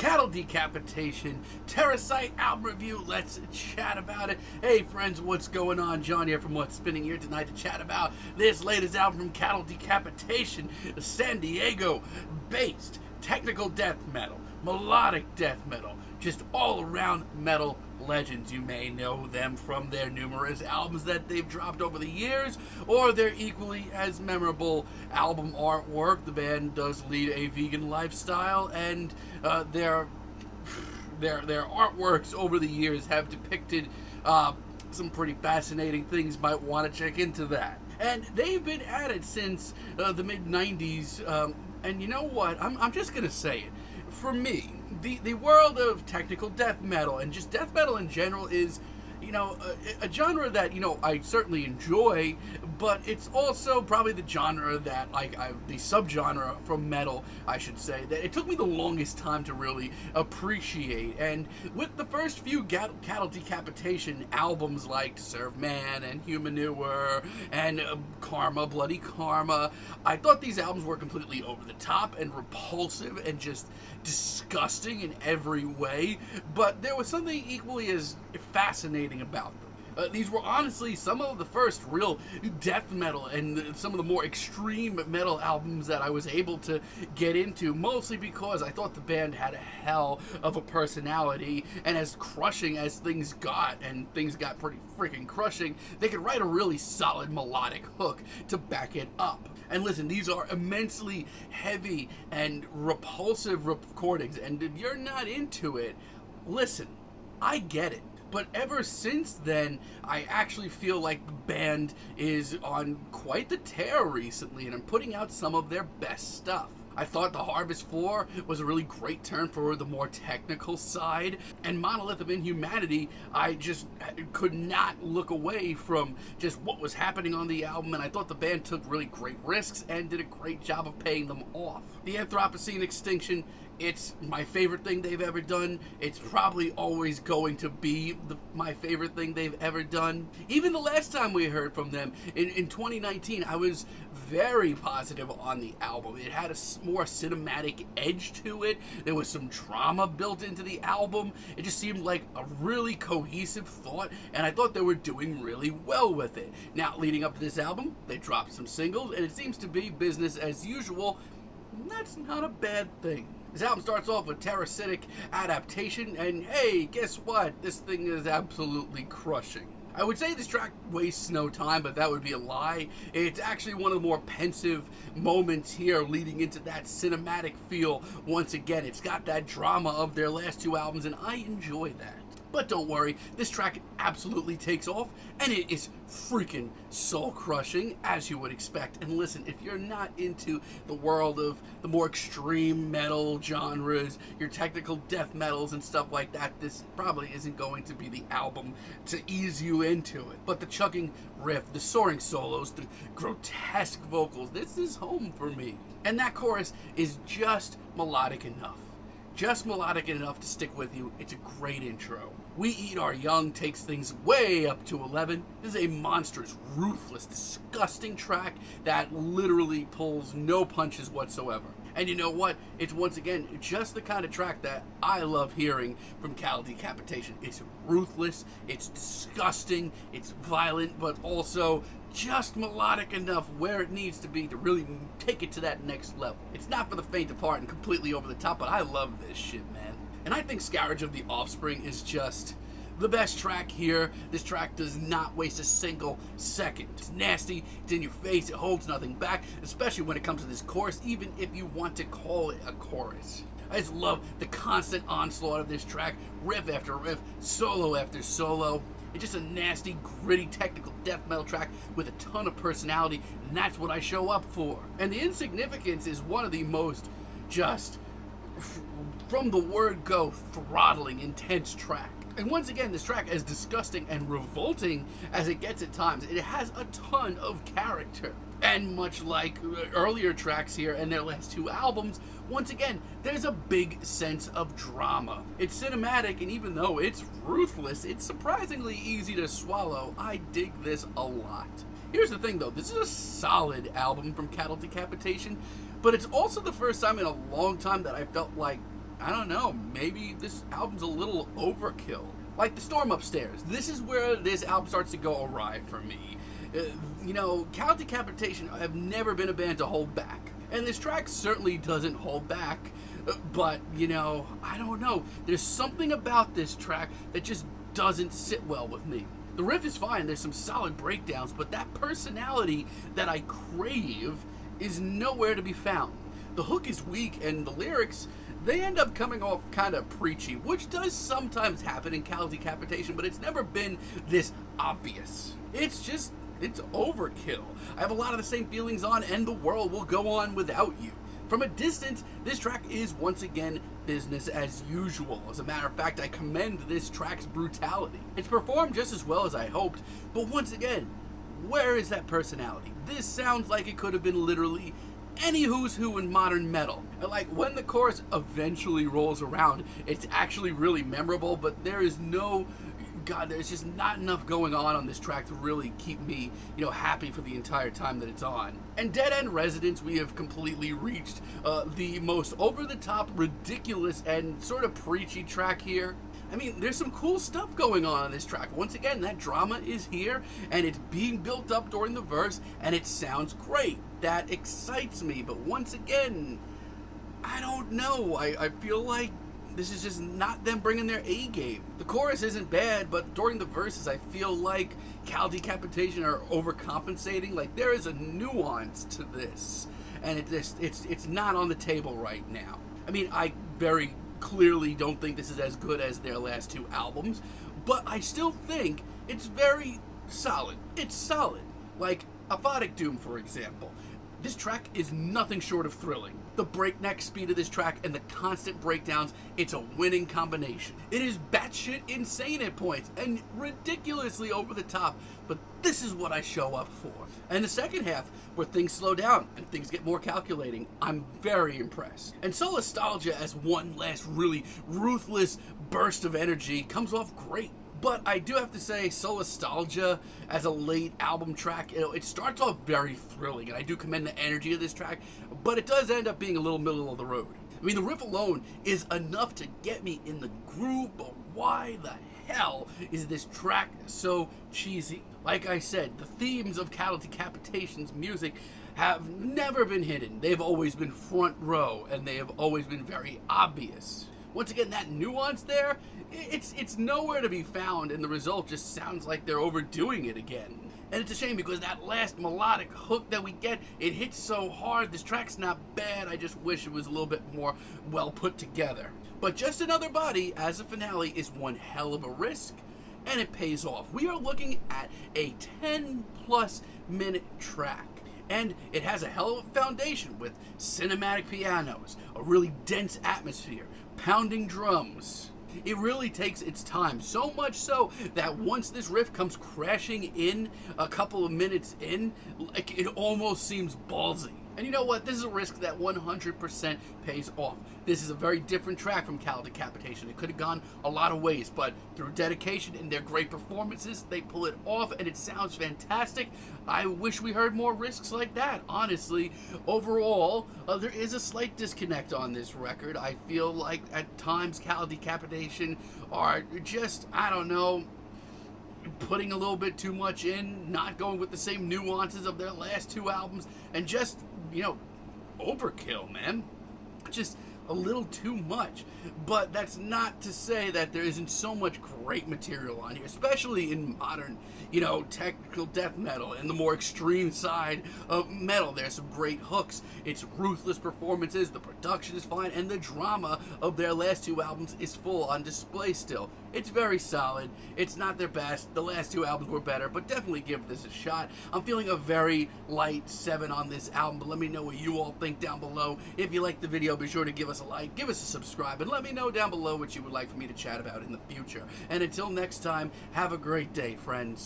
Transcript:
Cattle Decapitation, Terrasite album review. Let's chat about it. Hey friends, what's going on? John here from What's Spinning here tonight to chat about this latest album from Cattle Decapitation, San Diego based technical death metal, melodic death metal, just all around metal legends. You may know them from their numerous albums that they've dropped over the years, or their equally as memorable album artwork. The band does lead a vegan lifestyle, and their artworks over the years have depicted some pretty fascinating things. Might want to check into that. And they've been at it since the mid-90s, and you know what? I'm just gonna say it. For me, the world of technical death metal and just death metal in general is, you know, a genre that, you know, I certainly enjoy, but it's also probably the genre that, the subgenre from metal, I should say, that it took me the longest time to really appreciate. And with the first few Cattle Decapitation albums like To Serve Man and Humanure and Karma, Bloody Karma, I thought these albums were completely over the top and repulsive and just disgusting in every way, but there was something equally as fascinating about them. These were honestly some of the first real death metal and some of the more extreme metal albums that I was able to get into, mostly because I thought the band had a hell of a personality, and as crushing as things got, and things got pretty freaking crushing, they could write a really solid melodic hook to back it up. And listen, these are immensely heavy and repulsive recordings, and if you're not into it, listen, I get it. But ever since then, I actually feel like the band is on quite the tear recently, and I'm putting out some of their best stuff. I thought The Harvest Floor was a really great turn for the more technical side, and Monolith of Inhumanity, I just could not look away from just what was happening on the album, and I thought the band took really great risks and did a great job of paying them off. The Anthropocene Extinction, it's my favorite thing they've ever done. It's probably always going to be my favorite thing they've ever done. Even the last time we heard from them, in 2019, I was very positive on the album. It had a more cinematic edge to it. There was some drama built into the album. It just seemed like a really cohesive thought, and I thought they were doing really well with it. Now, leading up to this album, they dropped some singles, and it seems to be business as usual. That's not a bad thing. This album starts off with Terrasitic, Adaptation, and hey, guess what? This thing is absolutely crushing. I would say this track wastes no time, but that would be a lie. It's actually one of the more pensive moments here, leading into that cinematic feel once again. It's got that drama of their last two albums, and I enjoy that. But don't worry, this track absolutely takes off, and it is freaking soul-crushing, as you would expect. And listen, if you're not into the world of the more extreme metal genres, your technical death metals and stuff like that, this probably isn't going to be the album to ease you into it. But the chugging riff, the soaring solos, the grotesque vocals, this is home for me. And that chorus is just melodic enough. Just melodic enough to stick with you. It's a great intro. We Eat Our Young takes things way up to 11. This is a monstrous, ruthless, disgusting track that literally pulls no punches whatsoever. And you know what? It's once again just the kind of track that I love hearing from Cattle Decapitation. It's ruthless, it's disgusting, it's violent, but also just melodic enough where it needs to be to really take it to that next level. It's not for the faint of heart and completely over the top, but I love this shit, man. And I think Scourge of the Offspring is just the best track here. This track does not waste a single second. It's nasty, it's in your face, it holds nothing back, especially when it comes to this chorus, even if you want to call it a chorus. I just love the constant onslaught of this track, riff after riff, solo after solo. It's just a nasty, gritty, technical death metal track with a ton of personality, and that's what I show up for. And the Insignificants is one of the most just, from the word go, throttling, intense track. And once again, this track, as disgusting and revolting as it gets at times, it has a ton of character. And much like earlier tracks here and their last two albums, once again, there's a big sense of drama. It's cinematic, and even though it's ruthless, it's surprisingly easy to swallow. I dig this a lot. Here's the thing though, this is a solid album from Cattle Decapitation, but it's also the first time in a long time that I felt like I don't know, maybe this album's a little overkill. Like The Storm Upstairs, this is where this album starts to go awry for me. You know, Decapitation have never been a band to hold back. And this track certainly doesn't hold back, but, you know, I don't know. There's something about this track that just doesn't sit well with me. The riff is fine, there's some solid breakdowns, but that personality that I crave is nowhere to be found. The hook is weak, and the lyrics, they end up coming off kind of preachy, which does sometimes happen in Decapitation, but it's never been this obvious. It's overkill. I have a lot of the same feelings on And the World Will Go On Without You. From a distance, this track is once again business as usual. As a matter of fact, I commend this track's brutality. It's performed just as well as I hoped, but once again, where is that personality? This sounds like it could have been literally any who's who in modern metal. And like, when the chorus eventually rolls around, it's actually really memorable, but there's just not enough going on this track to really keep me, you know, happy for the entire time that it's on. And Dead End Residence, we have completely reached the most over-the-top, ridiculous, and sort of preachy track here. I mean, there's some cool stuff going on this track. Once again, that drama is here, and it's being built up during the verse, and it sounds great. That excites me, but once again, I don't know. I feel like this is just not them bringing their A game. The chorus isn't bad, but during the verses, I feel like Decapitation are overcompensating. Like, there is a nuance to this, and it's not on the table right now. I mean, I very clearly don't think this is as good as their last two albums, but I still think it's very solid. It's solid. Like a Photic Doom, for example. This track is nothing short of thrilling. The breakneck speed of this track and the constant breakdowns, it's a winning combination. It is batshit insane at points and ridiculously over the top, but this is what I show up for. And the second half, where things slow down and things get more calculating, I'm very impressed. And Solastalgia as one last really ruthless burst of energy comes off great. But I do have to say, Solastalgia as a late album track, you know, it starts off very thrilling, and I do commend the energy of this track, but it does end up being a little middle of the road. I mean, the riff alone is enough to get me in the groove, but why the hell is this track so cheesy? Like I said, the themes of Decapitation's music have never been hidden. They've always been front row, and they have always been very obvious. Once again, that nuance there, it's nowhere to be found, and the result just sounds like they're overdoing it again. And it's a shame, because that last melodic hook that we get, it hits so hard. This track's not bad, I just wish it was a little bit more well put together. But Just Another Body as a finale is one hell of a risk, and it pays off. We are looking at a 10+ minute track. And it has a hell of a foundation with cinematic pianos, a really dense atmosphere, pounding drums. It really takes its time, so much so that once this riff comes crashing in a couple of minutes in, like, it almost seems ballsy. And you know what? This is a risk that 100% pays off. This is a very different track from Decapitation. It could have gone a lot of ways, but through dedication and their great performances, they pull it off, and it sounds fantastic. I wish we heard more risks like that, honestly. Overall, there is a slight disconnect on this record. I feel like at times Decapitation are just, I don't know, putting a little bit too much in, not going with the same nuances of their last two albums, and just, you know, overkill, man. Just a little too much. But that's not to say that there isn't so much great material on here, especially in modern, you know, technical death metal and the more extreme side of metal. There's some great hooks, it's ruthless performances, the production is fine, and the drama of their last two albums is full on display still. It's very solid. It's not their best. The last two albums were better, but definitely give this a shot. I'm feeling a very light 7 on this album, but let me know what you all think down below. If you liked the video, be sure to give us a like, give us a subscribe, and let me know down below what you would like for me to chat about in the future. And until next time, have a great day, friends.